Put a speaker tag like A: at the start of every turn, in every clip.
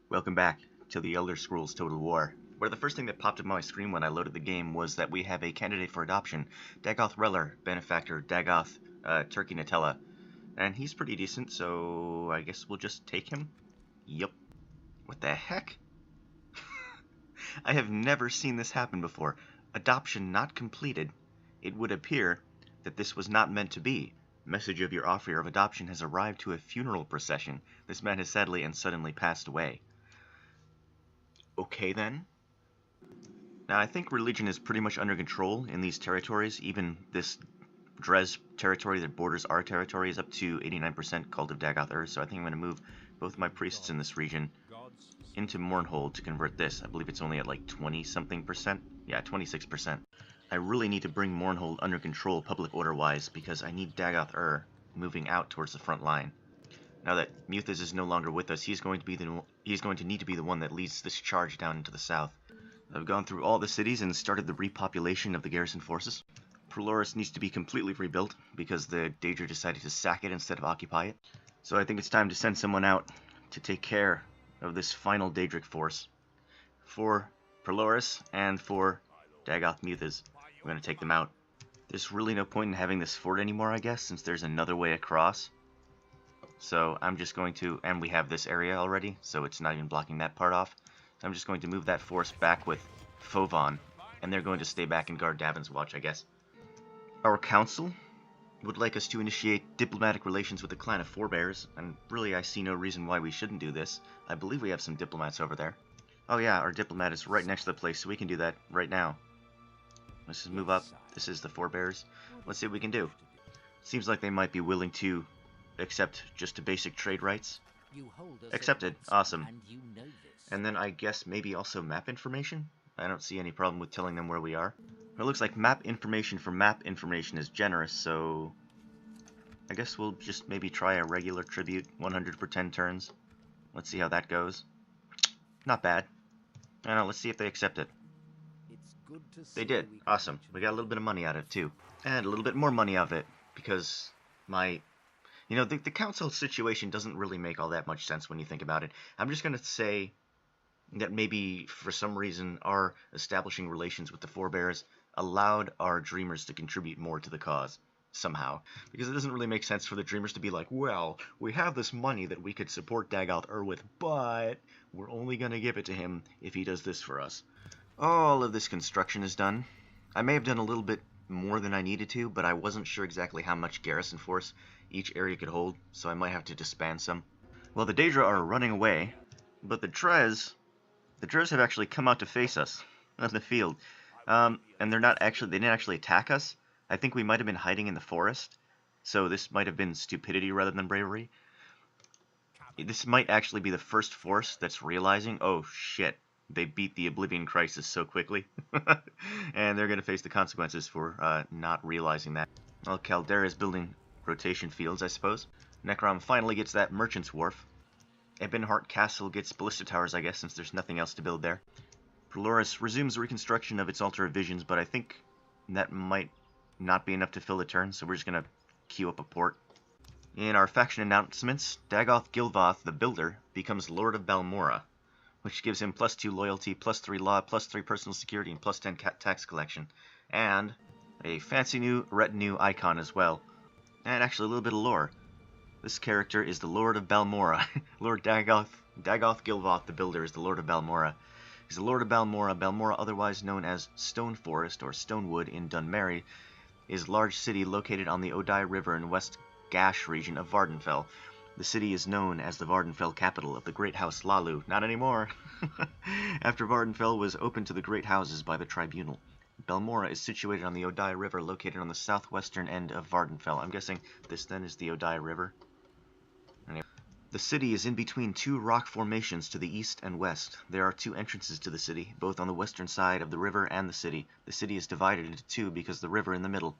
A: Welcome back to the Elder Scrolls Total War, where the first thing that popped up on my screen when I loaded the game was that we have a candidate for adoption, Dagoth Reller, benefactor Dagoth Turkey Nutella, and he's pretty decent, so I guess we'll just take him? Yup. What the heck? I have never seen this happen before. Adoption not completed. It would appear that this was not meant to be. Message of your offer of adoption has arrived to a funeral procession. This man has sadly and suddenly passed away. Okay then. Now I think religion is pretty much under control in these territories. Even this Dres territory that borders our territory is up to 89% cult of Dagoth, so I think I'm going to move both my priests in this region into Mournhold to convert this. I believe it's only at like 20-something percent. Yeah, 26%. I really need to bring Mournhold under control public order-wise because I need Dagoth moving out towards the front line. Now that Muthas is no longer with us, he's going to need to be the one that leads this charge down into the south. I've gone through all the cities and started the repopulation of the garrison forces. Proloris needs to be completely rebuilt because the Daedra decided to sack it instead of occupy it. So I think it's time to send someone out to take care of this final Daedric force. For Proloris and for Dagoth Muthas. We're going to take them out. There's really no point in having this fort anymore, I guess, since there's another way across. So I'm just going to, and we have this area already, so it's not even blocking that part off. So I'm just going to move that force back with Fovon, and they're going to stay back and guard Davin's Watch, I guess. Our council would like us to initiate diplomatic relations with the clan of Forebears, and really I see no reason why we shouldn't do this. I believe we have some diplomats over there. Oh yeah, our diplomat is right next to the place, so we can do that right now. Let's just move up. This is the Forebears. Let's see what we can do. Seems like they might be willing to accept just a basic trade rights. Accepted. Awesome. And then I guess maybe also map information? I don't see any problem with telling them where we are. It looks like map information for map information is generous, so I guess we'll just maybe try a regular tribute, 100 per 10 turns. Let's see how that goes. Not bad. I don't know, let's see if they accept it. They did. Awesome. We got a little bit of money out of it, too. And a little bit more money out of it, because my... You know, the council situation doesn't really make all that much sense when you think about it. I'm just going to say that maybe, for some reason, our establishing relations with the Forebears allowed our Dreamers to contribute more to the cause, somehow. Because it doesn't really make sense for the Dreamers to be like, well, we have this money that we could support Dagoth with, but we're only going to give it to him if he does this for us. All of this construction is done. I may have done a little bit more than I needed to, but I wasn't sure exactly how much garrison force each area could hold, so I might have to disband some. Well, the Daedra are running away, but the Dres have actually come out to face us on the field. And they didn't actually attack us. I think we might have been hiding in the forest, so this might have been stupidity rather than bravery. This might actually be the first force that's realizing, oh shit, they beat the Oblivion Crisis so quickly. And they're going to face the consequences for not realizing that. Well, Caldera is building rotation fields, I suppose. Necrom finally gets that Merchant's Wharf. Ebonheart Castle gets Ballista Towers, I guess, since there's nothing else to build there. Proloris resumes reconstruction of its Altar of Visions, but I think that might not be enough to fill the turn, so we're just going to queue up a port. In our faction announcements, Dagoth Gilvoth, the Builder, becomes Lord of Balmora, which gives him +2 loyalty, +3 law, +3 personal security, and +10 tax collection. And a fancy new retinue icon as well. And actually a little bit of lore. This character is the Lord of Balmora. Lord Dagoth Gilvoth the Builder is the Lord of Balmora. He's the Lord of Balmora. Balmora, otherwise known as Stone Forest or Stonewood in Dunmary, is a large city located on the Odai River in West Gash region of Vardenfell. The city is known as the Vardenfell capital of the Great House Hlaalu. Not anymore. After Vardenfell was opened to the Great Houses by the Tribunal. Balmora is situated on the Odai River, located on the southwestern end of Vardenfell. I'm guessing this then is the Odai River. Anyway. The city is in between two rock formations to the east and west. There are two entrances to the city, both on the western side of the river and the city. The city is divided into two because the river in the middle.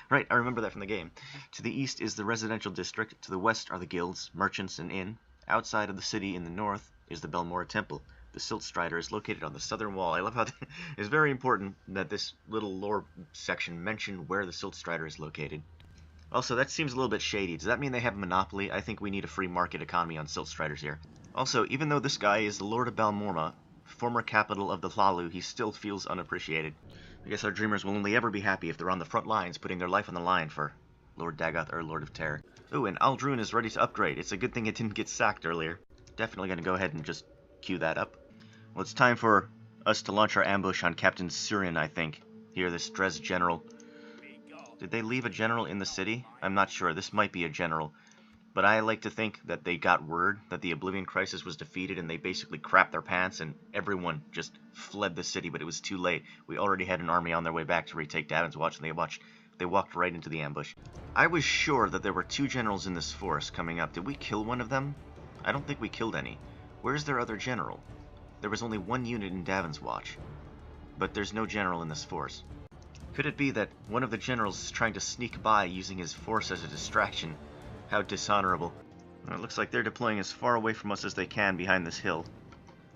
A: Right, I remember that from the game. To the east is the residential district, to the west are the guilds, merchants, and inn. Outside of the city in the north is the Balmora Temple. The Siltstrider is located on the southern wall. I love how it's very important that this little lore section mention where the Siltstrider is located. Also, that seems a little bit shady. Does that mean they have a monopoly? I think we need a free market economy on Siltstriders here. Also, even though this guy is the Lord of Balmorma, former capital of the Hlaalu, he still feels unappreciated. I guess our dreamers will only ever be happy if they're on the front lines, putting their life on the line for Lord Dagoth or Lord of Terror. Ooh, and Aldrun is ready to upgrade. It's a good thing it didn't get sacked earlier. Definitely gonna go ahead and just queue that up. Well, it's time for us to launch our ambush on Captain Surin, I think. Here, this Dres general. Did they leave a general in the city? I'm not sure. This might be a general. But I like to think that they got word that the Oblivion Crisis was defeated and they basically crapped their pants and everyone just fled the city, but it was too late. We already had an army on their way back to retake Davin's Watch, and they walked right into the ambush. I was sure that there were 2 generals in this force coming up. Did we kill one of them? I don't think we killed any. Where's their other general? There was only 1 unit in Davin's Watch, but there's no general in this force. Could it be that one of the generals is trying to sneak by using his force as a distraction? How dishonorable. Well, it looks like they're deploying as far away from us as they can behind this hill.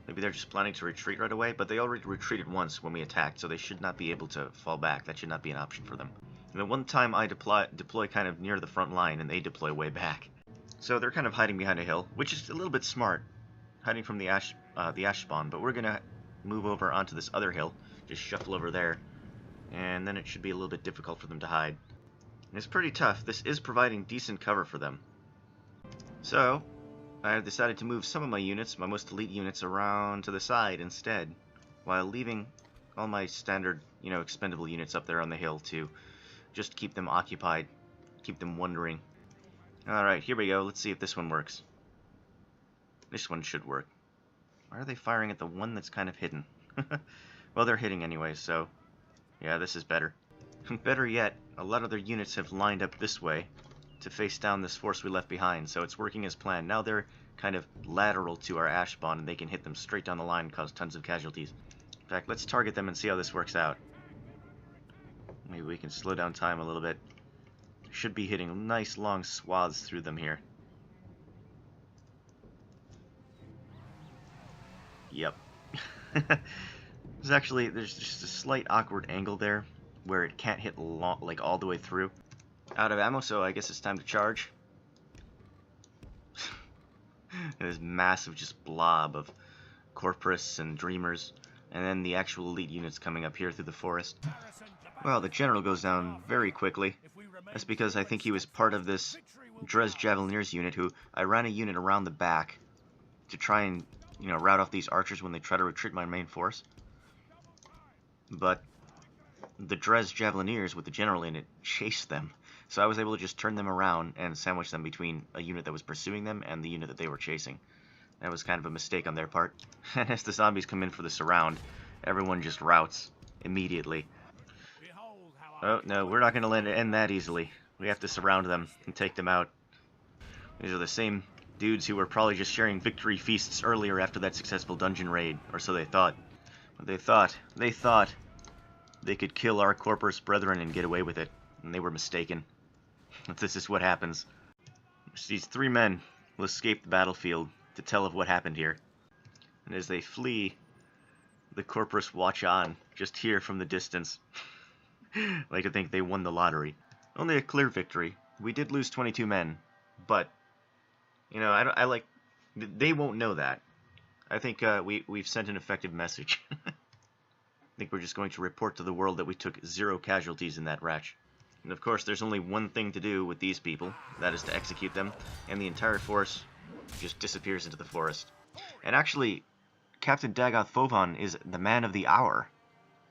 A: Maybe they're just planning to retreat right away, but they already retreated once when we attacked, so they should not be able to fall back. That should not be an option for them. And the one time I deploy kind of near the front line, and they deploy way back. So they're kind of hiding behind a hill, which is a little bit smart, hiding from the ash spawn, but we're going to move over onto this other hill, just shuffle over there, and then it should be a little bit difficult for them to hide. It's pretty tough. This is providing decent cover for them. So, I decided to move some of my units, my most elite units, around to the side instead, while leaving all my standard, expendable units up there on the hill to just keep them occupied, keep them wondering. Alright, here we go. Let's see if this one works. This one should work. Why are they firing at the one that's kind of hidden? Well, they're hitting anyway, so yeah, this is better. Better yet, a lot of their units have lined up this way to face down this force we left behind, so it's working as planned. Now they're kind of lateral to our ash spawn, and they can hit them straight down the line and cause tons of casualties. In fact, let's target them and see how this works out. Maybe we can slow down time a little bit. Should be hitting nice long swaths through them here. Yep. There's just a slight awkward angle there where it can't hit like all the way through. Out of ammo, so I guess it's time to charge. This massive just blob of corpus and dreamers, and then the actual elite units coming up here through the forest. Well, the general goes down very quickly. That's because I think he was part of this Dres Javelineers unit, who I ran a unit around the back to try and, rout off these archers when they try to retreat my main force. But the Dres Javelineers with the general in it chased them, so I was able to just turn them around and sandwich them between a unit that was pursuing them and the unit that they were chasing. That was kind of a mistake on their part. And as the zombies come in for the surround, everyone just routs immediately. Oh, no, we're not going to end that easily. We have to surround them and take them out. These are the same dudes who were probably just sharing victory feasts earlier after that successful dungeon raid, or so they thought. But they thought they could kill our corpus brethren and get away with it, and they were mistaken. This is what happens. These 3 men will escape the battlefield to tell of what happened here. And as they flee, the corpus watch on, just here from the distance. Like to think they won the lottery. Only a clear victory. We did lose 22 men, but they won't know that. I think we've sent an effective message. I think we're just going to report to the world that we took 0 casualties in that ratch. And of course, there's only one thing to do with these people, that is to execute them, and the entire force just disappears into the forest. And actually, Captain Dagoth Fovan is the man of the hour.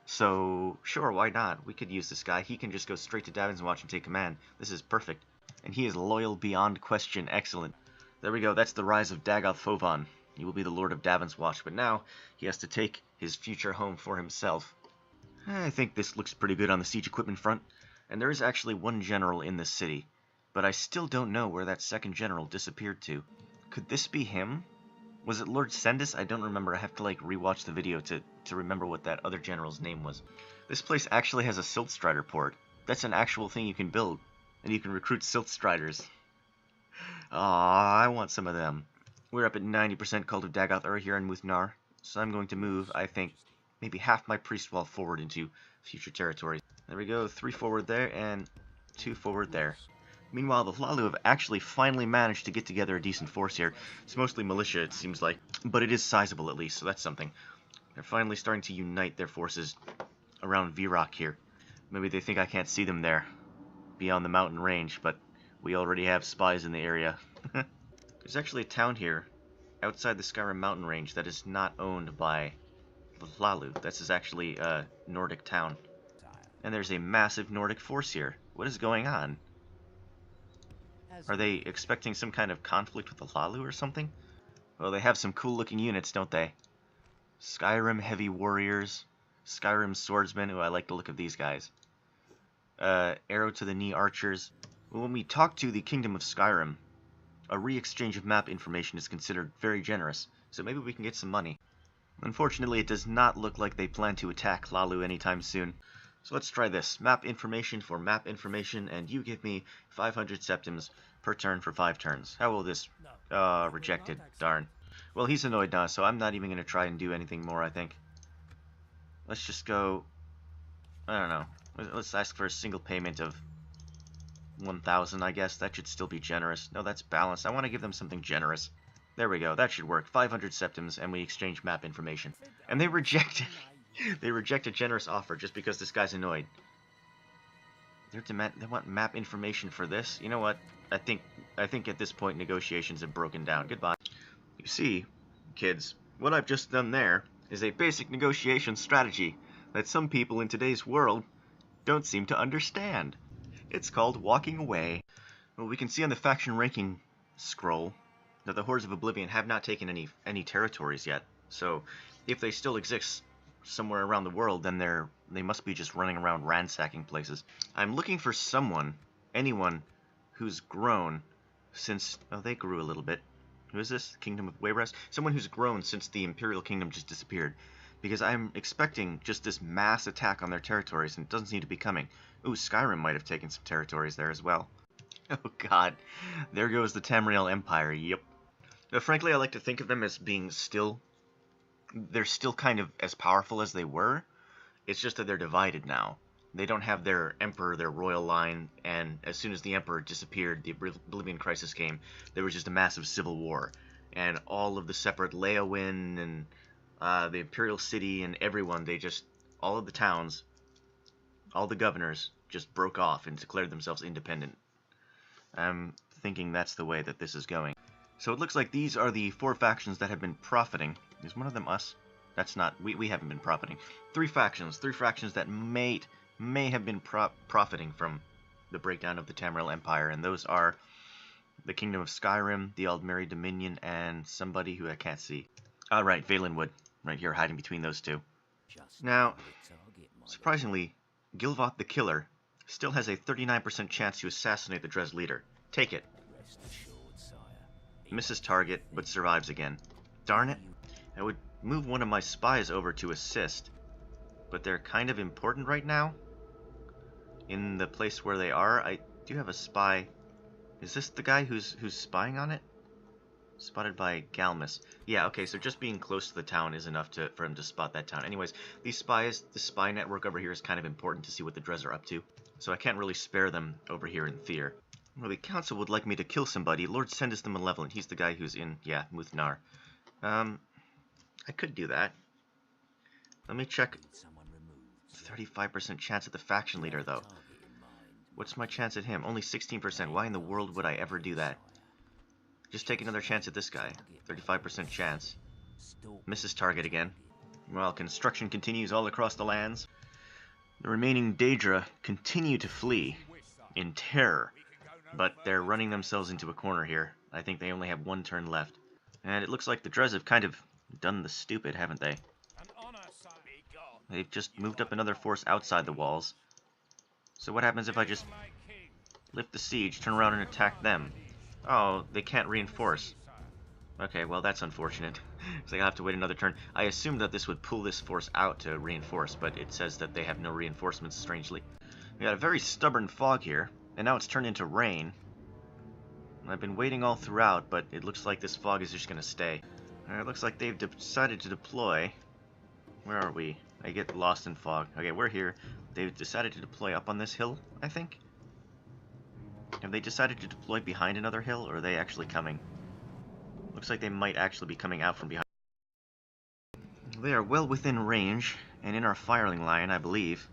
A: So, sure, why not? We could use this guy. He can just go straight to Davin's Watch and take command. This is perfect. And he is loyal beyond question. Excellent. There we go. That's the rise of Dagoth Fovan. He will be the Lord of Davin's Watch, but now he has to take his future home for himself. I think this looks pretty good on the siege equipment front. And there is actually 1 general in this city, but I still don't know where that 2nd general disappeared to. Could this be him? Was it Lord Sendis? I don't remember. I have to rewatch the video to remember what that other general's name was. This place actually has a Silt Strider port. That's an actual thing you can build, and you can recruit Silt Striders. I want some of them. We're up at 90% Cult of Dagoth here in Muthnar, so I'm going to move, I think, maybe half my priest wall forward into future territories. There we go, 3 forward there and 2 forward there. Meanwhile, the Hlaalu have actually finally managed to get together a decent force here. It's mostly militia, it seems like, but it is sizable at least, so that's something. They're finally starting to unite their forces around Virok here. Maybe they think I can't see them there, beyond the mountain range, but we already have spies in the area. There's actually a town here, outside the Skyrim mountain range, that is not owned by the Hlaalu. This is actually a Nordic town. And there's a massive Nordic force here. What is going on? Are they expecting some kind of conflict with the Hlaalu or something? Well, they have some cool looking units, don't they? Skyrim heavy warriors, Skyrim swordsmen. Oh, I like the look of these guys. Arrow to the knee archers. When we talk to the Kingdom of Skyrim, a re-exchange of map information is considered very generous, so maybe we can get some money. Unfortunately, it does not look like they plan to attack Hlaalu anytime soon. So let's try this. Map information for map information, and you give me 500 septims per turn for 5 turns. How will this... rejected. Darn. Well, he's annoyed now, so I'm not even going to try and do anything more, I think. Let's just go... I don't know. Let's ask for a single payment of 1,000, I guess. That should still be generous. No, that's balanced. I want to give them something generous. There we go. That should work. 500 septims, and we exchange map information. And they rejected. They reject a generous offer just because this guy's annoyed. They want map information for this. You know what? I think at this point negotiations have broken down. Goodbye. You see, kids, what I've just done there is a basic negotiation strategy that some people in today's world don't seem to understand. It's called walking away. Well, we can see on the faction ranking scroll that the Hordes of Oblivion have not taken any territories yet. So, if they still exist somewhere around the world, then they must be just running around ransacking places. I'm looking for anyone who's grown since... Oh, they grew a little bit. Who is this? Kingdom of Wayrest? Someone who's grown since the Imperial Kingdom just disappeared. Because I'm expecting just this mass attack on their territories, and it doesn't seem to be coming. Ooh, Skyrim might have taken some territories there as well. Oh god, there goes the Tamriel Empire, yep. But frankly, I like to think of them as being they're still kind of as powerful as they were. It's just that they're divided now. They don't have their emperor, their royal line, and as soon as the emperor disappeared, the Oblivion Crisis came, there was just a massive civil war. And all of the separate Leowyn and the Imperial City and everyone, all of the towns, all the governors just broke off and declared themselves independent. I'm thinking that's the way that this is going. So it looks like these are the 4 factions that have been profiting. Is one of them us? That's not... We haven't been profiting. 3 factions that may have been profiting from the breakdown of the Tamriel Empire, and those are the Kingdom of Skyrim, the Aldmeri Dominion, and somebody who I can't see. Right, Valenwood. Right here, hiding between those 2. Now, surprisingly, Gilvoth the Killer still has a 39% chance to assassinate the Dres leader. Take it. Misses target, but survives again. Darn it. I would move one of my spies over to assist, but they're kind of important right now. In the place where they are, I do have a spy. Is this the guy who's spying on it? Spotted by Galmus. Yeah, okay, so just being close to the town is enough for him to spot that town. Anyways, the spy network over here is kind of important to see what the Dres are up to, so I can't really spare them over here in Thyr. Well, the council would like me to kill somebody. Lord Sendus the Malevolent. He's the guy who's in, yeah, Muthnar. I could do that. Let me check. 35% chance at the faction leader, though. What's my chance at him? Only 16%. Why in the world would I ever do that? Just take another chance at this guy. 35% chance. Misses target again. While construction continues all across the lands, the remaining Daedra continue to flee in terror. But they're running themselves into a corner here. I think they only have 1 turn left. And it looks like the Dres have kind of done the stupid, haven't they? They've just moved up another force outside the walls. So what happens if I just lift the siege, turn around and attack them? Oh, they can't reinforce. Okay, well that's unfortunate. So I have to wait another turn. I assumed that this would pull this force out to reinforce, but it says that they have no reinforcements, strangely. We got a very stubborn fog here. And now it's turned into rain. I've been waiting all throughout, but it looks like this fog is just going to stay. It looks like they've decided to deploy. Where are we? I get lost in fog. Okay, we're here. They've decided to deploy up on this hill, I think. Have they decided to deploy behind another hill, or are they actually coming? Looks like they might actually be coming out from behind. They are well within range, and in our firing line, I believe.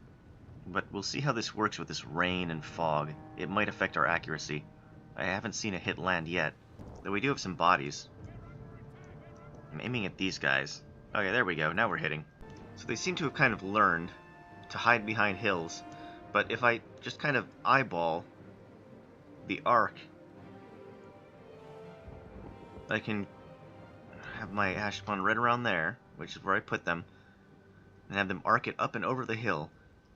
A: But we'll see how this works with this rain and fog. It might affect our accuracy. I haven't seen a hit land yet, though we do have some bodies. I'm aiming at these guys. Okay, there we go, now we're hitting. So they seem to have kind of learned to hide behind hills, but if I just kind of eyeball the arc, I can have my ash spawn right around there, which is where I put them, and have them arc it up and over the hill,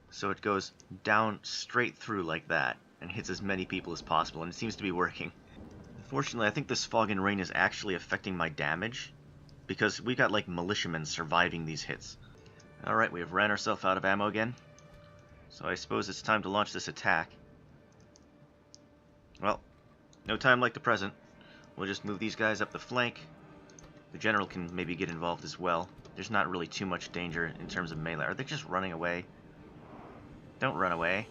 A: so it goes down straight through like that, and hits as many people as possible, and it seems to be working. Unfortunately, I think this fog and rain is actually affecting my damage, because we got like militiamen surviving these hits. Alright, we have ran ourselves out of ammo again, so I suppose it's time to launch this attack. Well, no time like the present. We'll just move these guys up the flank. The general can maybe get involved as well. There's not really too much danger in terms of melee. Are they just running away? Don't run away.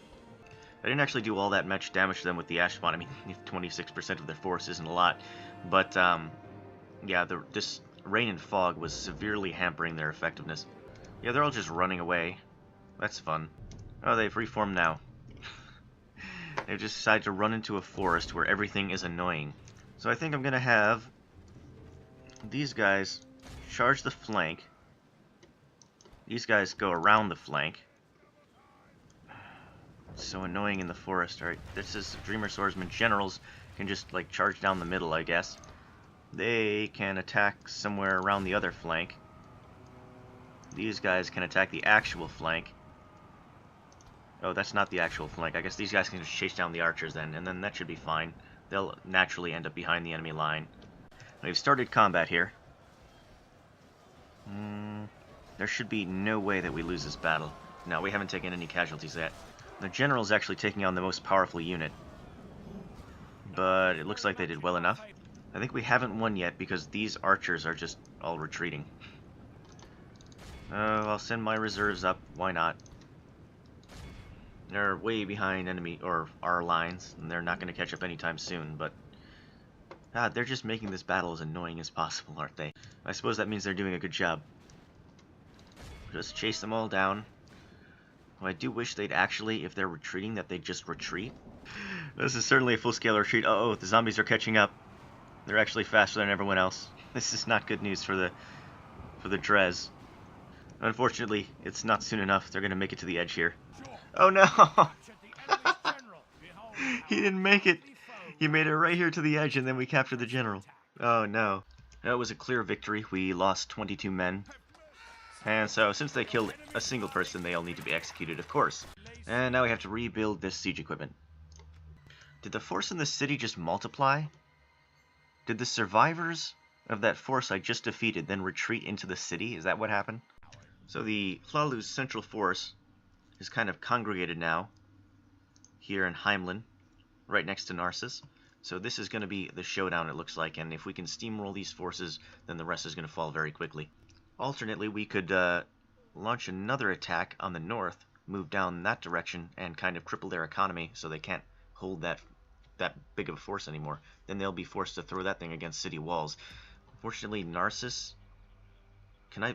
A: I didn't actually do all that much damage to them with the ash spawn. I mean, 26% of their force isn't a lot. But, yeah, this rain and fog was severely hampering their effectiveness. Yeah, they're all just running away. That's fun. Oh, they've reformed now. They've just decided to run into a forest where everything is annoying. So I think I'm going to have these guys charge the flank. These guys go around the flank. It's so annoying in the forest. Alright, this is Dreamer Swordsman. Generals can just, like, charge down the middle, I guess. They can attack somewhere around the other flank. These guys can attack the actual flank. Oh, that's not the actual flank. I guess these guys can just chase down the archers then, and then that should be fine. They'll naturally end up behind the enemy line. We've started combat here. There should be no way that we lose this battle. No, we haven't taken any casualties yet. The general's actually taking on the most powerful unit. But it looks like they did well enough. I think we haven't won yet because these archers are just all retreating. I'll send my reserves up. Why not? They're way behind enemy or our lines, and they're not going to catch up anytime soon, but they're just making this battle as annoying as possible, aren't they? I suppose that means they're doing a good job. Just chase them all down. Well, I do wish they'd actually, if they're retreating, that they'd just retreat. This is certainly a full-scale retreat. Uh-oh, the zombies are catching up. They're actually faster than everyone else. This is not good news for the Drez. Unfortunately, it's not soon enough. They're going to make it to the edge here. Oh no! He didn't make it. He made it right here to the edge, and then we captured the general. Oh no. That was a clear victory. We lost 22 men. And so, since they killed a single person, they all need to be executed, of course. And now we have to rebuild this siege equipment. Did the force in the city just multiply? Did the survivors of that force I just defeated then retreat into the city? Is that what happened? So the Hlaalu's central force is kind of congregated now here in Heimlin, right next to Narcissus. So this is going to be the showdown, it looks like, and if we can steamroll these forces, then the rest is going to fall very quickly. Alternately, we could launch another attack on the north, move down that direction, and kind of cripple their economy so they can't hold that big of a force anymore. Then they'll be forced to throw that thing against city walls. Unfortunately, Narcissus... I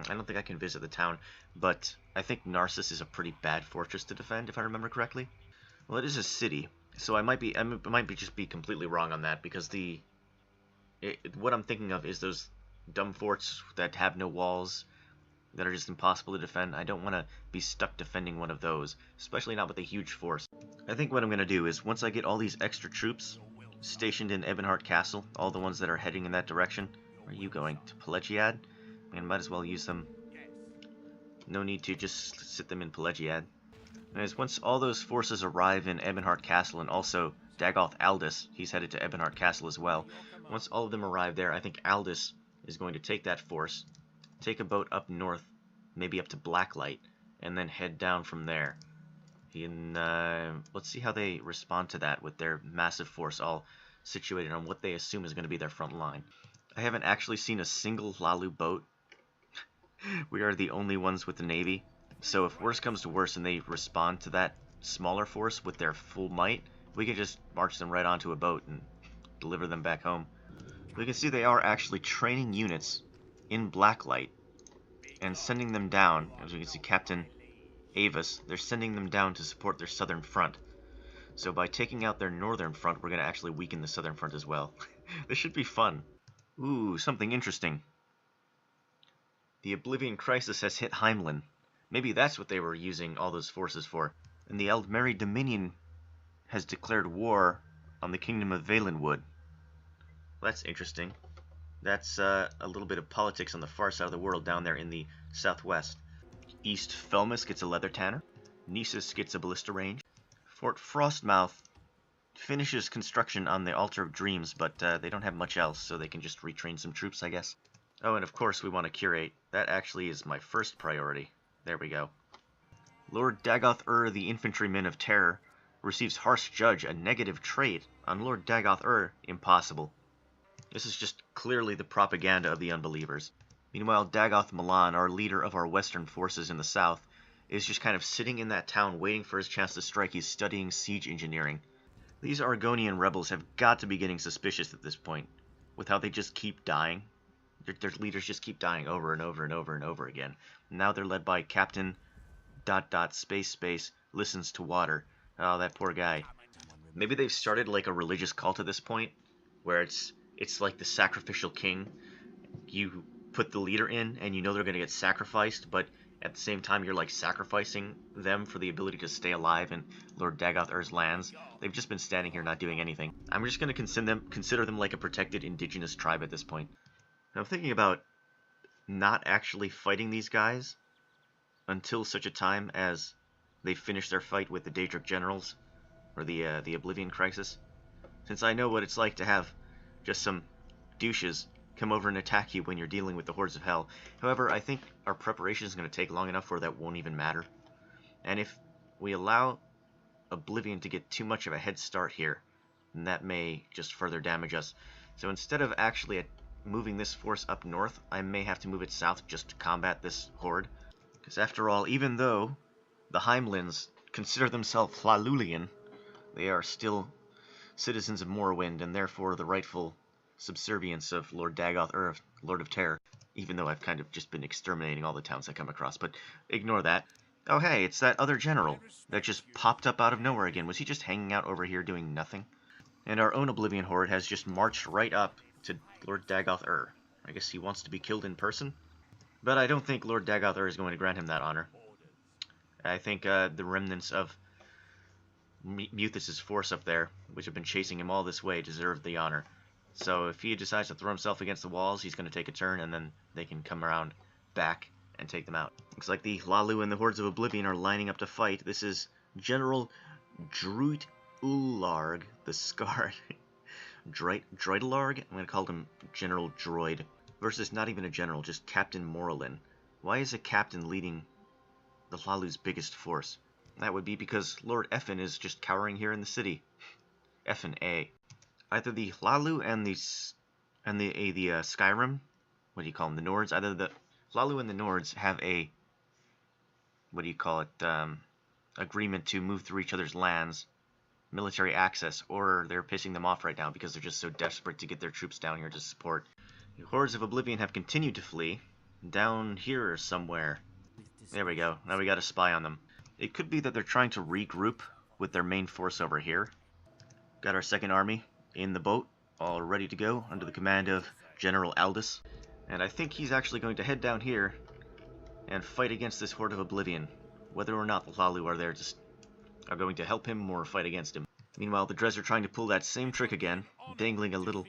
A: don't think I can visit the town, but I think Narcissus is a pretty bad fortress to defend, if I remember correctly. Well, it is a city, so I might just be completely wrong on that, because what I'm thinking of is those dumb forts that have no walls, that are just impossible to defend. I don't want to be stuck defending one of those, especially not with a huge force. I think what I'm going to do is, once I get all these extra troops stationed in Ebonheart Castle, all the ones that are heading in that direction. Where are you going? To Pelagiad? Man, might as well use them. No need to just sit them in Pelagiad. Anyways, once all those forces arrive in Ebonheart Castle, and also Dagoth Aldous, he's headed to Ebonheart Castle as well. Once all of them arrive there, I think Aldous is going to take that force, take a boat up north, maybe up to Blacklight, and then head down from there. Let's see how they respond to that with their massive force all situated on what they assume is going to be their front line. I haven't actually seen a single Hlaalu boat. We are the only ones with the navy, so if worse comes to worse and they respond to that smaller force with their full might, We can just march them right onto a boat and deliver them back home. We can see they are actually training units in Blacklight and sending them down. As we can see, Captain Avis, they're sending them down to support their southern front. So by taking out their northern front, we're going to actually weaken the southern front as well. This should be fun. Ooh, something interesting. The Oblivion Crisis has hit Heimlin. Maybe that's what they were using all those forces for. And the Eldmeri Dominion has declared war on the Kingdom of Valenwood. Well, that's interesting. That's a little bit of politics on the far side of the world down there in the southwest. East Felmus gets a leather tanner. Nisus gets a ballista range. Fort Frostmouth finishes construction on the Altar of Dreams, but they don't have much else, so they can just retrain some troops, I guess. Oh, and of course we want to curate. That actually is my first priority. There we go. Lord Dagoth the Infantryman of Terror, receives Harsh Judge, a negative trait. On Lord Dagoth impossible. This is just clearly the propaganda of the unbelievers. Meanwhile, Dagoth Milan, our leader of our western forces in the south, is just kind of sitting in that town waiting for his chance to strike. He's studying siege engineering. These Argonian rebels have got to be getting suspicious at this point, with how they just keep dying. Their leaders just keep dying over and over and over and over again. Now they're led by Captain ... listens to water. Oh, that poor guy. Maybe they've started like a religious cult at this point, where it's like the sacrificial king. You put the leader in, and you know they're going to get sacrificed, but at the same time you're like sacrificing them for the ability to stay alive in Lord Dagoth lands. They've just been standing here not doing anything. I'm just going to consider them like a protected indigenous tribe at this point. I'm thinking about not actually fighting these guys until such a time as they finish their fight with the Daedric generals, or the Oblivion Crisis, since I know what it's like to have just some douches come over and attack you when you're dealing with the hordes of hell. However, I think our preparation is going to take long enough where that won't even matter. And if we allow Oblivion to get too much of a head start here, then that may just further damage us. So instead of actually moving this force up north, I may have to move it south just to combat this horde. Because after all, even though the Heimlins consider themselves Hlaalulian, they are still citizens of Morrowind, and therefore the rightful subservience of Lord Dagoth Lord of Terror, even though I've kind of just been exterminating all the towns I come across, but ignore that. Oh hey, it's that other general that just popped up out of nowhere again. Was he just hanging out over here doing nothing? And our own Oblivion Horde has just marched right up to Lord Dagoth I guess he wants to be killed in person? But I don't think Lord Dagoth is going to grant him that honor. I think the remnants of Muthus' force up there, which have been chasing him all this way, deserve the honor. So if he decides to throw himself against the walls, he's going to take a turn, and then they can come around back and take them out. Looks like the Hlaalu and the Hordes of Oblivion are lining up to fight. This is General Druid Ularg the Scarred. Droidelarg? I'm going to call him General Droid. Versus not even a general, just Captain Morlin. Why is a captain leading the Hlaalu's biggest force? That would be because Lord Effin is just cowering here in the city. Effin A. Either the Hlaalu and the Skyrim, what do you call them, the Nords? Either the Hlaalu and the Nords have a, what do you call it, agreement to move through each other's lands, military access, or they're pissing them off right now because they're just so desperate to get their troops down here to support. The Hordes of Oblivion have continued to flee, down here somewhere. There we go, now we got a spy on them. It could be that they're trying to regroup with their main force over here. Got our second army in the boat, all ready to go, under the command of General Aldous. And I think he's actually going to head down here and fight against this Horde of Oblivion. Whether or not the Hlaalu are going to help him or fight against him. Meanwhile, the Dres are trying to pull that same trick again, dangling a little,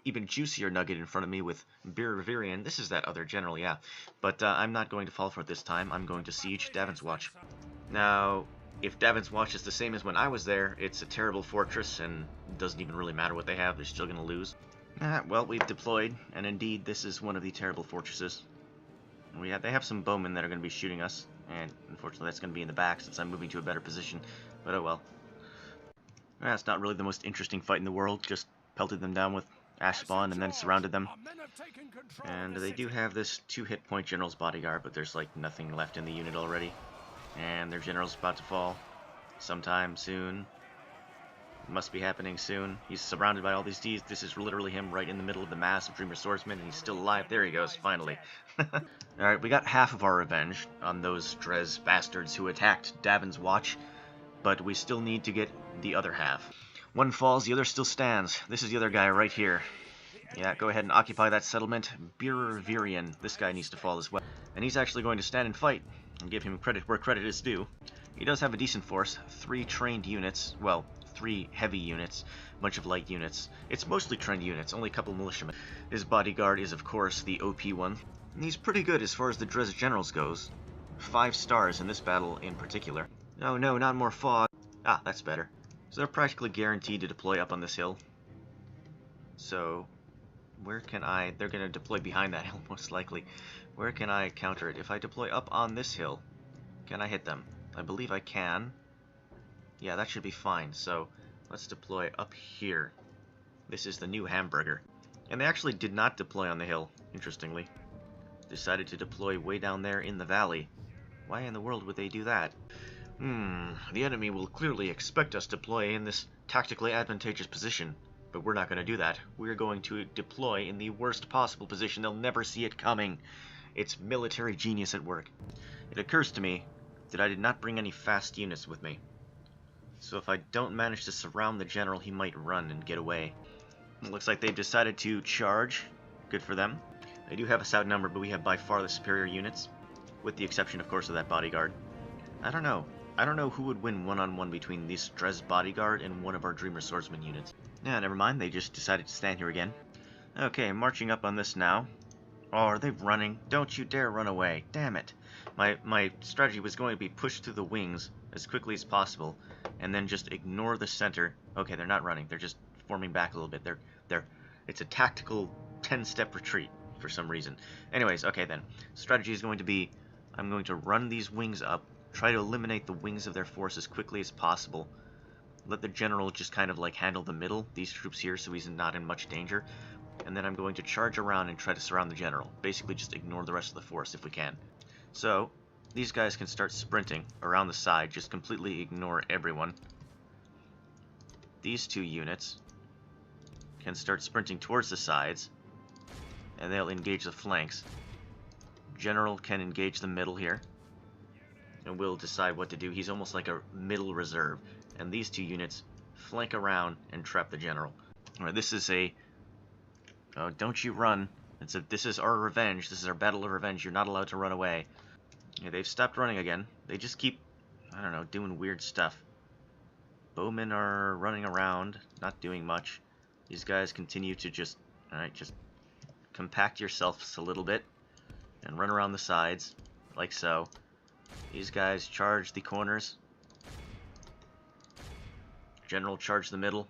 A: even juicier nugget in front of me with Birvirian. This is that other general, yeah. But I'm not going to fall for it this time. I'm going to siege Davin's Watch. Now, if Davin's Watch is the same as when I was there, it's a terrible fortress, and it doesn't even really matter what they have. They're still going to lose. Well, we've deployed, and indeed, this is one of the terrible fortresses. They have some bowmen that are going to be shooting us, and unfortunately that's going to be in the back since I'm moving to a better position, but oh well. It's not really the most interesting fight in the world, just pelted them down with ash spawn and then surrounded them. And they do have this 2-hit point general's bodyguard, but there's like nothing left in the unit already. And their general's about to fall sometime soon. must be happening soon. He's surrounded by all these Ds. This is literally him right in the middle of the mass of Dreamer Swordsmen, and he's still alive. There he goes, finally. Alright, we got half of our revenge on those Dres bastards who attacked Davin's Watch, but we still need to get the other half. One falls, the other still stands. This is the other guy right here. Yeah, go ahead and occupy that settlement. Birvirian, this guy needs to fall as well. And he's actually going to stand and fight, and give him credit where credit is due. He does have a decent force, 3 trained units, well, 3 heavy units, a bunch of light units. It's mostly trained units, only a couple militiamen. His bodyguard is, of course, the OP one. And he's pretty good as far as the Dres generals goes. 5 stars in this battle in particular. Oh no, not more fog. Ah, that's better. So they're practically guaranteed to deploy up on this hill. So, where can I... They're going to deploy behind that hill, most likely. Where can I counter it? If I deploy up on this hill, can I hit them? I believe I can. Yeah, that should be fine. So, let's deploy up here. This is the new hamburger. And they actually did not deploy on the hill, interestingly. Decided to deploy way down there in the valley. Why in the world would they do that? The enemy will clearly expect us to deploy in this tactically advantageous position. But we're not going to do that. We're going to deploy in the worst possible position. They'll never see it coming. It's military genius at work. It occurs to me that I did not bring any fast units with me. So if I don't manage to surround the general, he might run and get away. It looks like they've decided to charge. Good for them. They do have us outnumbered, but we have by far the superior units. With the exception, of course, of that bodyguard. I don't know. I don't know who would win one-on-one between this Dres bodyguard and one of our Dreamer Swordsman units. Yeah, never mind. They just decided to stand here again. Okay, marching up on this now. Oh, are they running? Don't you dare run away. Damn it. My strategy was going to be push through the wings as quickly as possible, and then just ignore the center. Okay, they're not running. They're just forming back a little bit. It's a tactical 10-step retreat for some reason. Anyways, okay then. Strategy is going to be, I'm going to run these wings up, try to eliminate the wings of their force as quickly as possible. Let the general just kind of like handle the middle, these troops here, so he's not in much danger. And then I'm going to charge around and try to surround the general. Basically just ignore the rest of the force if we can. So, these guys can start sprinting around the side, just completely ignore everyone. These 2 units can start sprinting towards the sides, and they'll engage the flanks. General can engage the middle here, and we'll decide what to do. He's almost like a middle reserve, and these 2 units flank around and trap the general. Alright, this is a... Oh, don't you run. This is our revenge. This is our battle of revenge. You're not allowed to run away. Yeah, they've stopped running again. They just keep, I don't know, doing weird stuff. Bowmen are running around, not doing much. These guys continue to just, alright, just compact yourselves a little bit and run around the sides, like so. These guys charge the corners. General charge the middle.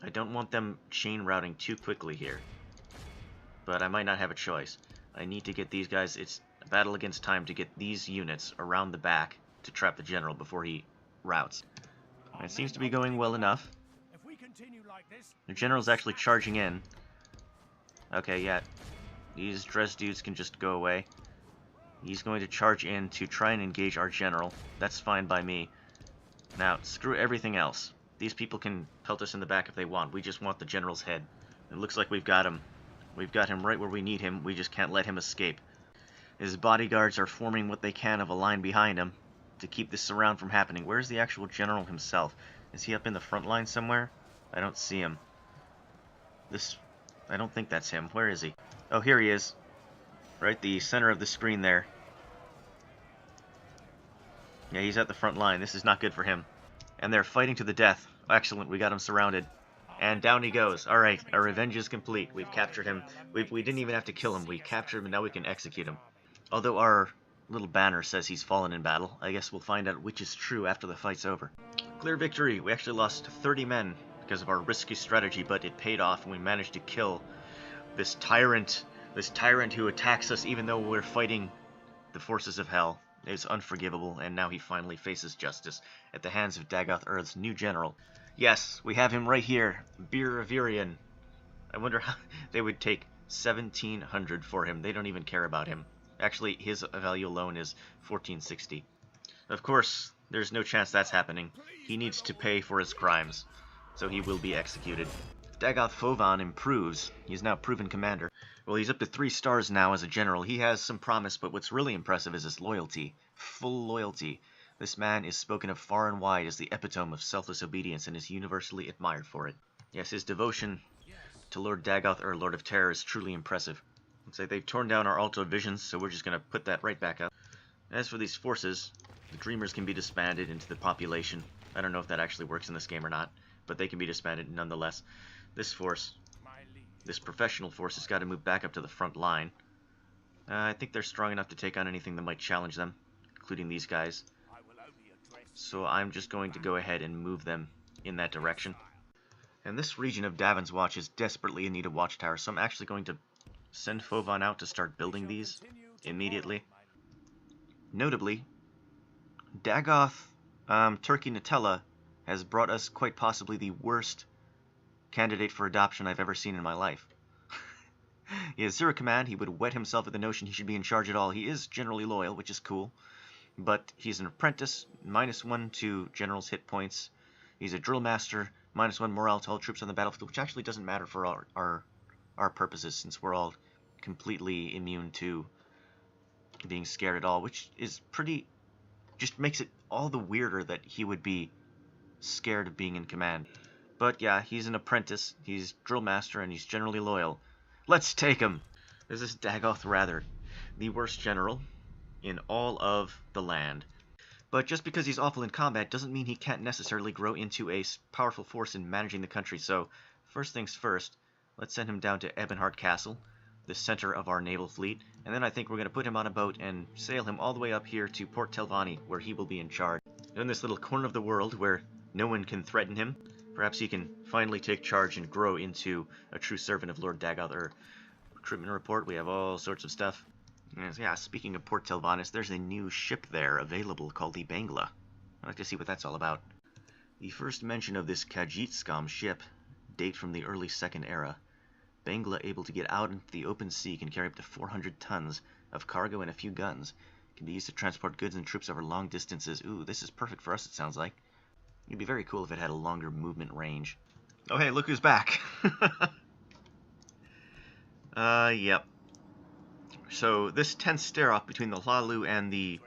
A: I don't want them chain routing too quickly here, but I might not have a choice. I need to get these guys, it's a battle against time to get these units around the back to trap the general before he routes. It seems to be going well enough. The general's actually charging in. Okay, yeah, these Dres dudes can just go away. He's going to charge in to try and engage our general. That's fine by me. Now, screw everything else. These people can pelt us in the back if they want. We just want the general's head. It looks like we've got him. We've got him right where we need him. We just can't let him escape. His bodyguards are forming what they can of a line behind him to keep this surround from happening. Where's the actual general himself? Is he up in the front line somewhere? I don't see him. I don't think that's him. Where is he? Oh, here he is. Right, the center of the screen there. Yeah, he's at the front line. This is not good for him. And they're fighting to the death. Excellent, we got him surrounded. And down he goes. Alright, our revenge is complete. We've captured him. We didn't even have to kill him. We captured him and now we can execute him. Although our little banner says he's fallen in battle, I guess we'll find out which is true after the fight's over. Clear victory. We actually lost 30 men because of our risky strategy, but it paid off and we managed to kill this tyrant who attacks us even though we're fighting the forces of hell. It's unforgivable, and now he finally faces justice at the hands of Dagoth Earth's new general. Yes, we have him right here, Birvirian. I wonder how they would take 1,700 for him. They don't even care about him. Actually, his value alone is 1460. Of course, There's no chance that's happening. He needs to pay for his crimes, so he will be executed. Dagoth Fovan improves. He's now proven commander. Well, he's up to 3 stars now as a general. He has some promise, but what's really impressive is his loyalty. Full loyalty. This man is spoken of far and wide as the epitome of selfless obedience and is universally admired for it. Yes, his devotion to Lord Dagoth, or Lord of Terror, is truly impressive. Looks like they've torn down our Altar of Visions, so we're just going to put that right back up. As for these forces, the Dreamers can be disbanded into the population. I don't know if that actually works in this game or not, but they can be disbanded nonetheless. This force, this professional force, has got to move back up to the front line. I think they're strong enough to take on anything that might challenge them, including these guys. So I'm just going to go ahead and move them in that direction. And this region of Davin's Watch is desperately in need of watchtowers, so I'm actually going to send Fovan out to start building these immediately. Notably, Dagoth Turkey Nutella has brought us quite possibly the worst candidate for adoption I've ever seen in my life. He has 0 command. He would wet himself at the notion he should be in charge at all. He is generally loyal, which is cool, but he's an apprentice, -1 to general's hit points. He's a drill master, -1 morale to all troops on the battlefield, which actually doesn't matter for our purposes, since we're all completely immune to being scared at all, which is pretty, just makes it all the weirder that he would be scared of being in command. But yeah, he's an apprentice, he's drill master, and he's generally loyal. Let's take him! This is Dagoth Rather, the worst general in all of the land. But just because he's awful in combat doesn't mean he can't necessarily grow into a powerful force in managing the country. So, first things first, let's send him down to Ebonheart Castle, the center of our naval fleet, and then I think we're going to put him on a boat and sail him all the way up here to Port Telvanni, where he will be in charge. In this little corner of the world where no one can threaten him, perhaps he can finally take charge and grow into a true servant of Lord Dagoth. Recruitment report, we have all sorts of stuff. Yeah, speaking of Port Telvanni, there's a new ship there available called the Bangla. I'd like to see what that's all about. The first mention of this Khajiit ship date from the early Second Era. Bangla, able to get out into the open sea, can carry up to 400 tons of cargo and a few guns. Can be used to transport goods and troops over long distances. Ooh, this is perfect for us, it sounds like. It'd be very cool if it had a longer movement range. Oh hey, look who's back! Yep. So, this tense stare-off between the Hlaalu and the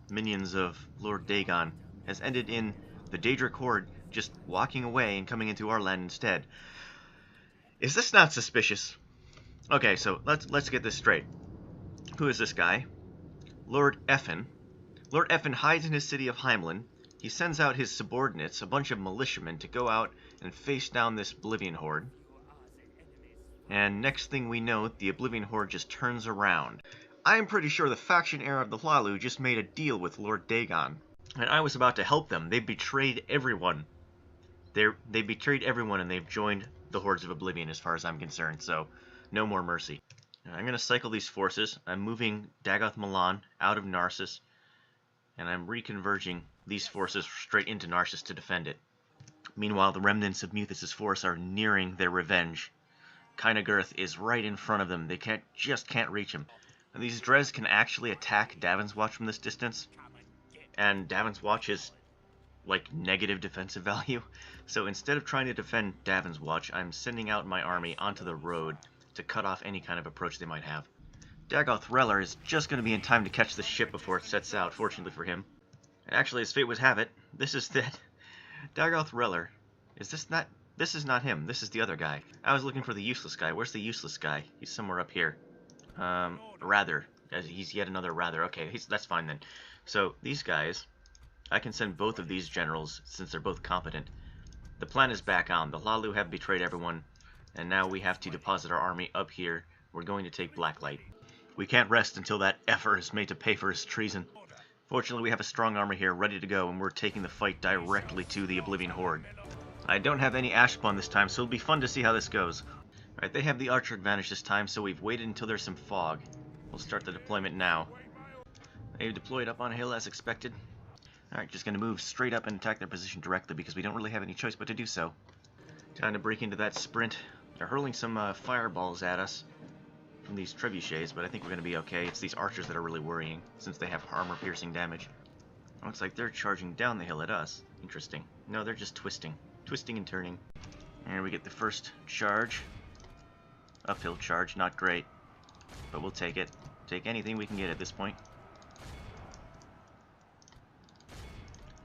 A: minions of Lord Dagon has ended in the Daedric Horde just walking away and coming into our land instead. Is this not suspicious? Okay, so let's get this straight. Who is this guy? Lord Effin. Lord Effin hides in his city of Heimlin. He sends out his subordinates, a bunch of militiamen, to go out and face down this Oblivion Horde. And next thing we know, the Oblivion Horde just turns around. I am pretty sure the faction heir of the Hlaalu just made a deal with Lord Dagon, and I was about to help them. They betrayed everyone. They betrayed everyone, and they've joined the Hordes of Oblivion as far as I'm concerned, so no more mercy. Now, I'm going to cycle these forces. I'm moving Dagoth Milan out of Narcissus, and I'm reconverging these forces straight into Narcissus to defend it. Meanwhile, the remnants of Muthus' force are nearing their revenge. Kynagirth is right in front of them. They just can't reach him. And these Dres can actually attack Davin's Watch from this distance. And Davin's Watch is like negative defensive value. So instead of trying to defend Davin's Watch, I'm sending out my army onto the road to cut off any kind of approach they might have. Dagoth Reller is just going to be in time to catch the ship before it sets out, fortunately for him. And actually, as fate would have it, this is that Dagoth Reller. This is not him. This is the other guy. I was looking for the useless guy. Where's the useless guy? He's somewhere up here. Rather. He's yet another Rather. Okay, that's fine then. So, these guys, I can send both of these generals, since they're both competent. The plan is back on. The Hlaalu have betrayed everyone, and now we have to deposit our army up here. We're going to take Blacklight. We can't rest until that effer is made to pay for his treason. Fortunately, we have a strong army here, ready to go, and we're taking the fight directly to the Oblivion Horde. I don't have any Ashpawn this time, so it'll be fun to see how this goes. Alright, they have the archer advantage this time, so we've waited until there's some fog. We'll start the deployment now. They've deployed up on a hill as expected. Alright, just going to move straight up and attack their position directly because we don't really have any choice but to do so. Time to break into that sprint. They're hurling some fireballs at us from these trebuchets, but I think we're going to be okay. It's these archers that are really worrying, since they have armor-piercing damage. Looks like they're charging down the hill at us. Interesting. No, they're just twisting. Twisting and turning. And we get the first charge. Uphill charge, not great. But we'll take it. Take anything we can get at this point.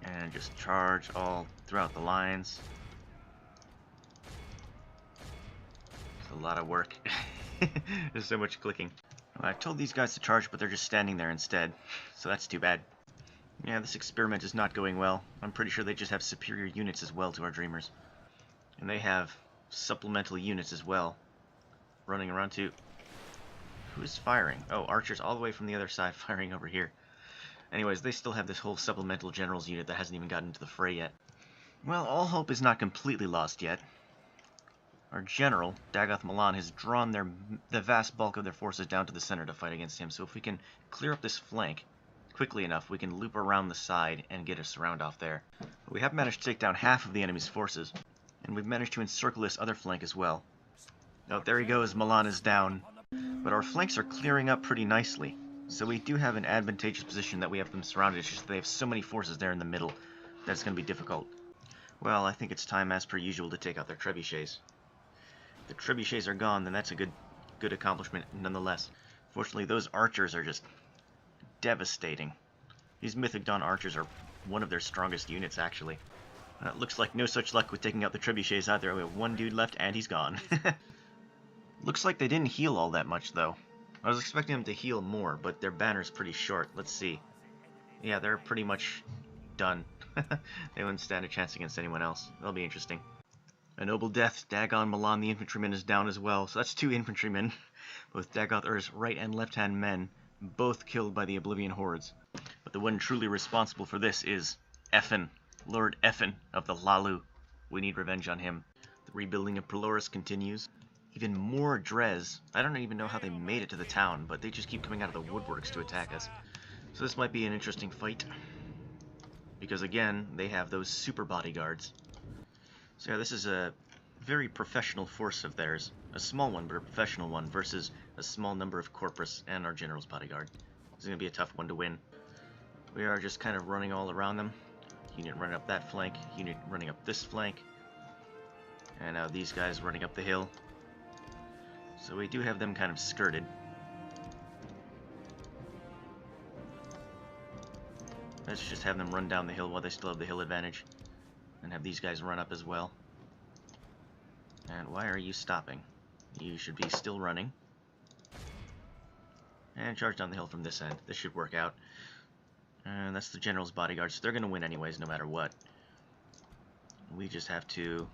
A: And just charge all throughout the lines. It's a lot of work. There's so much clicking. Well, I told these guys to charge, but they're just standing there instead. So that's too bad. Yeah, this experiment is not going well. I'm pretty sure they just have superior units as well to our Dreamers. And they have supplemental units as well. Running around too. Who's firing? Oh, archers all the way from the other side firing over here. Anyways, they still have this whole supplemental generals unit that hasn't even gotten into the fray yet. Well, all hope is not completely lost yet. Our general, Dagoth Milan, has drawn the vast bulk of their forces down to the center to fight against him. So if we can clear up this flank quickly enough, we can loop around the side and get a surround off there. But we have managed to take down half of the enemy's forces, and we've managed to encircle this other flank as well. Oh, there he goes, Milan is down. But our flanks are clearing up pretty nicely. So we do have an advantageous position that we have them surrounded. It's just that they have so many forces there in the middle that it's going to be difficult. Well, I think it's time, as per usual, to take out their trebuchets. If the trebuchets are gone, then that's a good accomplishment nonetheless. Fortunately, those archers are just devastating. These Mythic Dawn archers are one of their strongest units, actually. Looks like no such luck with taking out the trebuchets either. We have one dude left, and he's gone. Looks like they didn't heal all that much, though. I was expecting them to heal more, but their banner's pretty short. Let's see. Yeah, they're pretty much done. They wouldn't stand a chance against anyone else. That'll be interesting. A noble death. Dagon Milan, the infantryman, is down as well. So that's 2 infantrymen. Both Dagoth Ur's right and left-hand men, both killed by the Oblivion hordes. But the one truly responsible for this is Effin, Lord Effin of the Hlaalu. We need revenge on him. The rebuilding of Proloris continues. Even more Dres. I don't even know how they made it to the town, but they just keep coming out of the woodworks to attack us. So this might be an interesting fight. Because again, they have those super bodyguards. So yeah, this is a very professional force of theirs. A small one, but a professional one, versus a small number of Corpus and our General's bodyguard. It's going to be a tough one to win. We are just kind of running all around them. Unit running up that flank, unit running up this flank. And now these guys running up the hill. So we do have them kind of skirted. Let's just have them run down the hill while they still have the hill advantage. And have these guys run up as well. And why are you stopping? You should be still running. And charge down the hill from this end. This should work out. And that's the General's bodyguard, so they're going to win anyways, no matter what. We just have to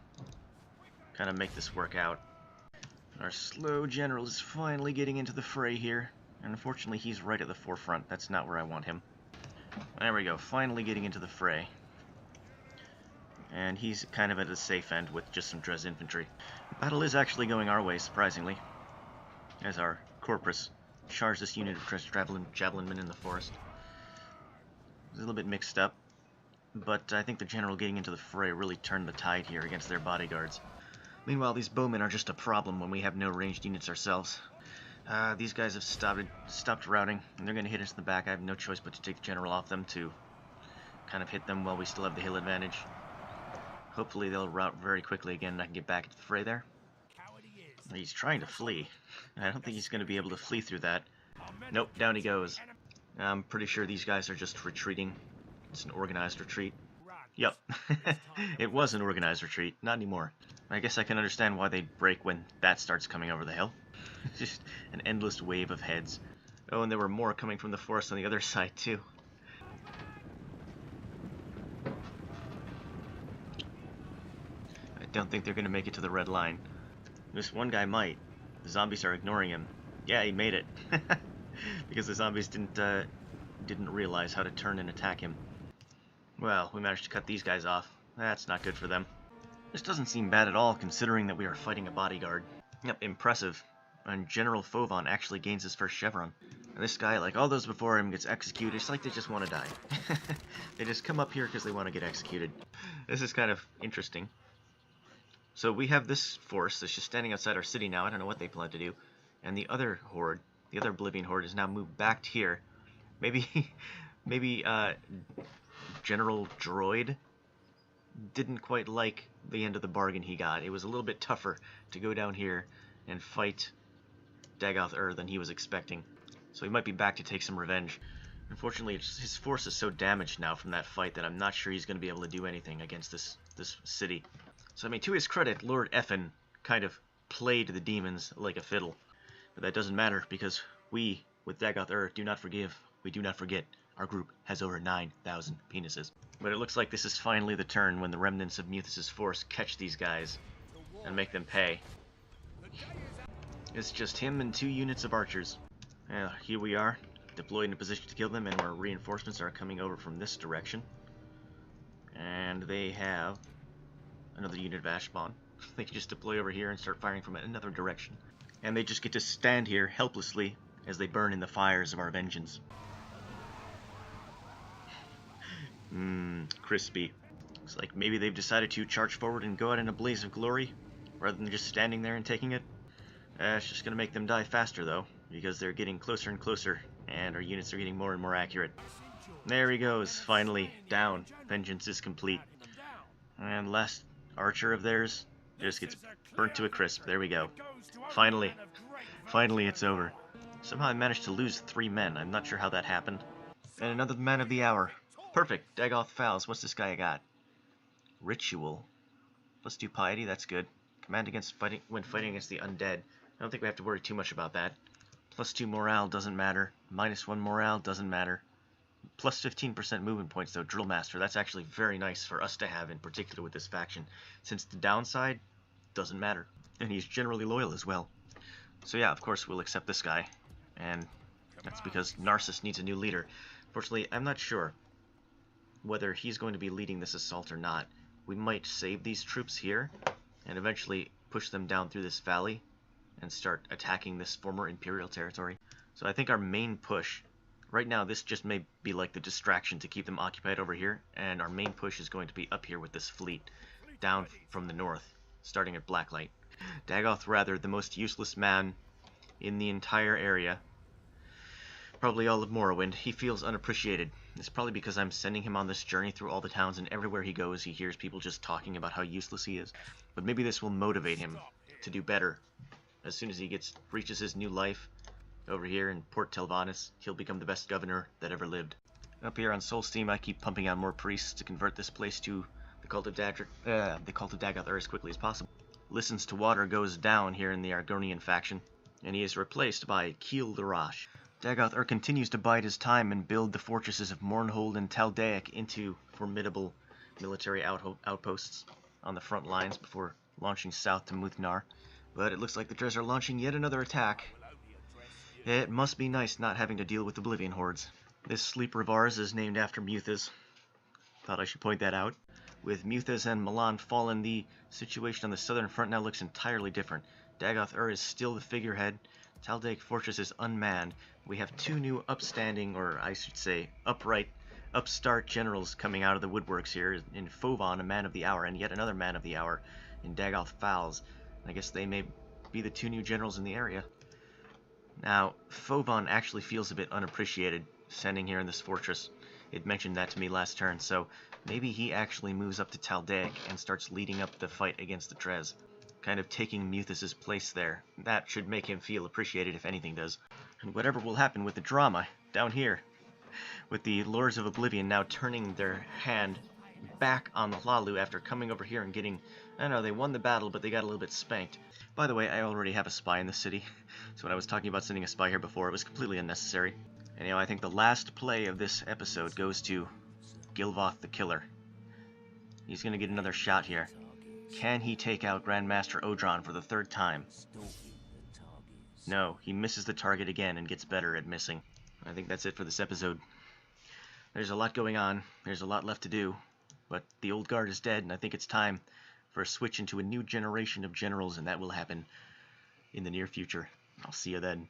A: kind of make this work out. Our slow general is finally getting into the fray here. And unfortunately, he's right at the forefront. That's not where I want him. There we go, finally getting into the fray. And he's kind of at the safe end with just some Dres infantry. The battle is actually going our way, surprisingly. As our Corpus charge this unit of Dres javelinmen in the forest. It's a little bit mixed up. But I think the general getting into the fray really turned the tide here against their bodyguards. Meanwhile, these bowmen are just a problem when we have no ranged units ourselves. These guys have stopped routing, and they're going to hit us in the back. I have no choice but to take the general off them to kind of hit them while we still have the hill advantage. Hopefully they'll rout very quickly again and I can get back into the fray there. He's trying to flee. I don't think he's going to be able to flee through that. Nope, down he goes. I'm pretty sure these guys are just retreating. It's an organized retreat. Yep, it was an organized retreat, not anymore. I guess I can understand why they'd break when that starts coming over the hill. Just an endless wave of heads. Oh, and there were more coming from the forest on the other side, too. I don't think they're going to make it to the red line. This one guy might. The zombies are ignoring him. Yeah, he made it. Because the zombies didn't realize how to turn and attack him. Well, we managed to cut these guys off. That's not good for them. This doesn't seem bad at all, considering that we are fighting a bodyguard. Yep, impressive. And General Fovon actually gains his first chevron. And this guy, like all those before him, gets executed. It's like they just want to die. They just come up here because they want to get executed. This is kind of interesting. So we have this force that's just standing outside our city now. I don't know what they plan to do. And the other horde, the other Oblivion horde, is now moved back here. Maybe General Droid didn't quite like the end of the bargain he got. It was a little bit tougher to go down here and fight Dagoth than he was expecting. So he might be back to take some revenge. Unfortunately, his force is so damaged now from that fight that I'm not sure he's going to be able to do anything against this city. So I mean, to his credit, Lord Effin kind of played the demons like a fiddle. But that doesn't matter, because we, with Dagoth do not forgive, we do not forget. Our group has over 9,000 penises. But it looks like this is finally the turn when the remnants of Muthus' force catch these guys and make them pay. It's just him and 2 units of archers. Here we are, deployed in a position to kill them, and our reinforcements are coming over from this direction. And they have another unit of Ashbon. They can just deploy over here and start firing from another direction. And they just get to stand here helplessly as they burn in the fires of our vengeance. Crispy. Looks like maybe they've decided to charge forward and go out in a blaze of glory, rather than just standing there and taking it. It's just gonna make them die faster though, because they're getting closer and closer, and our units are getting more and more accurate. There he goes, finally, down. Vengeance is complete. And last archer of theirs just gets burnt to a crisp. There we go. Finally it's over. Somehow I managed to lose 3 men. I'm not sure how that happened. And another man of the hour. Perfect. Dagoth Fouls. What's this guy got? Ritual. +2 piety. That's good. Command against when fighting against the undead. I don't think we have to worry too much about that. +2 morale doesn't matter. -1 morale doesn't matter. +15% movement points though. Drill Master. That's actually very nice for us to have, in particular with this faction, since the downside doesn't matter. And he's generally loyal as well. So yeah, of course we'll accept this guy. And that's because Narcissus needs a new leader. Fortunately, I'm not sure whether he's going to be leading this assault or not. We might save these troops here and eventually push them down through this valley and start attacking this former Imperial territory. So I think our main push, right now this just may be like the distraction to keep them occupied over here, and our main push is going to be up here with this fleet, down from the north, starting at Blacklight. Dagoth, rather, the most useless man in the entire area, probably all of Morrowind. He feels unappreciated. It's probably because I'm sending him on this journey through all the towns, and everywhere he goes he hears people just talking about how useless he is. But maybe this will motivate him to do better. As soon as he reaches his new life over here in Port Telvanus, he'll become the best governor that ever lived. Up here on Solsteam, I keep pumping out more priests to convert this place to the cult of Dagoth as quickly as possible. Listens to Water goes down here in the Argonian faction, and he is replaced by Kiel Larash. Dagoth continues to bide his time and build the fortresses of Mournhold and Taldaic into formidable military outposts on the front lines before launching south to Muthnar. But it looks like the Dres are launching yet another attack. It must be nice not having to deal with Oblivion hordes. This sleeper of ours is named after Muthas. Thought I should point that out. With Muthas and Milan fallen, the situation on the southern front now looks entirely different. Dagoth is still the figurehead. Taldaic Fortress is unmanned. We have 2 new upstanding, or I should say upstart generals coming out of the woodworks here, in Fovan, a man of the hour, and yet another man of the hour in Dagoth Fouls. I guess they may be the 2 new generals in the area. Now, Fovan actually feels a bit unappreciated standing here in this fortress. It mentioned that to me last turn, so maybe he actually moves up to Taldaic and starts leading up the fight against the Dres, kind of taking Muthus' place there. That should make him feel appreciated, if anything does. And whatever will happen with the drama down here, with the Lords of Oblivion now turning their hand back on the Hlaalu after coming over here and getting, I don't know, they won the battle, but they got a little bit spanked. By the way, I already have a spy in the city, so when I was talking about sending a spy here before, it was completely unnecessary. Anyhow, I think the last play of this episode goes to Gilvoth the Killer. He's going to get another shot here. Can he take out Grandmaster Odron for the 3rd time? No, he misses the target again and gets better at missing. I think that's it for this episode. There's a lot going on, there's a lot left to do, but the old guard is dead, and I think it's time for a switch into a new generation of generals, and that will happen in the near future. I'll see you then.